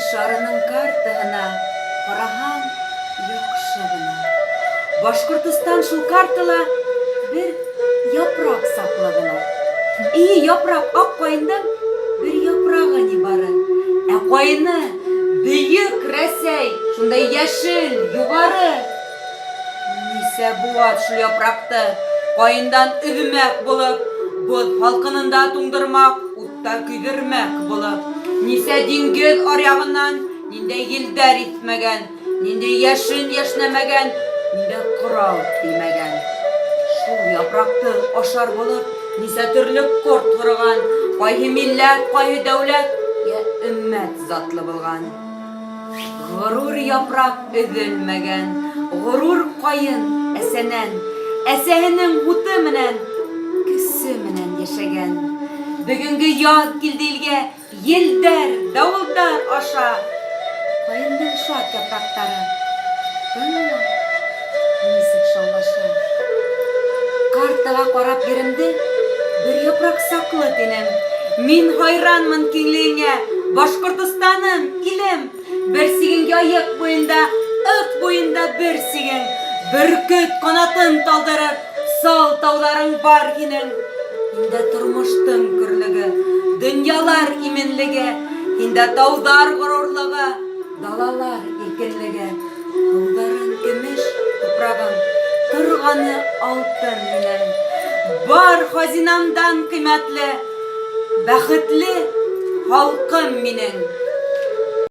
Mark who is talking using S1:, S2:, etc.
S1: шарының картаһына караһаң, яхшы гына. Башкортстан шул картала бер япрак саклы гына. И япрак ак каенның бер япрагы ни бары. Ә каены бөек Рәсәй, шундай яшел, югары. Нисә буат шул япракты каендан өбмәк булып, боз халкынында туңдырмак, утта көйдермәк булып. Нисә диңгез арягыннан ниндәй елдәр итмәгән, ниндәй яшен яшнәмәгән, ниндәй корал тимәгән. Шул япракты ашар булып, нисә төрле корт һорыган, кайһы милләт, кайһы дәүләт, я өммәт затлы булган. Горур япрак өҙөлмәгән, горур кайын әсәнән, әсәһенең һуты менән, көсө менән яшәгән. Бөгөнгө яҙ килде илгә, елдәр, дауылдар аша. Кайындың шат япрактары, тынмы, нисек шаулаша. Картаға карап йөрөмдө, бер япрак саклы тинем. Мин хайранмын киңлегеңә, Башкортстаным, илем. Бер сигең яйык буйында, ык буйында бер сигең. Бөркөт канатын талдырып, сал тауларың бар һинең. Һиндә тормоштың көрлөгө, дөньялар именлеге, һиндә тауҙар ғорурлығы, далалар икенлеге. Һыуҙарың көмөш, тупрағың, торғаны алтын һинең. Бар хазинамдан ҡиммәтле, бәхетле халҡым минең.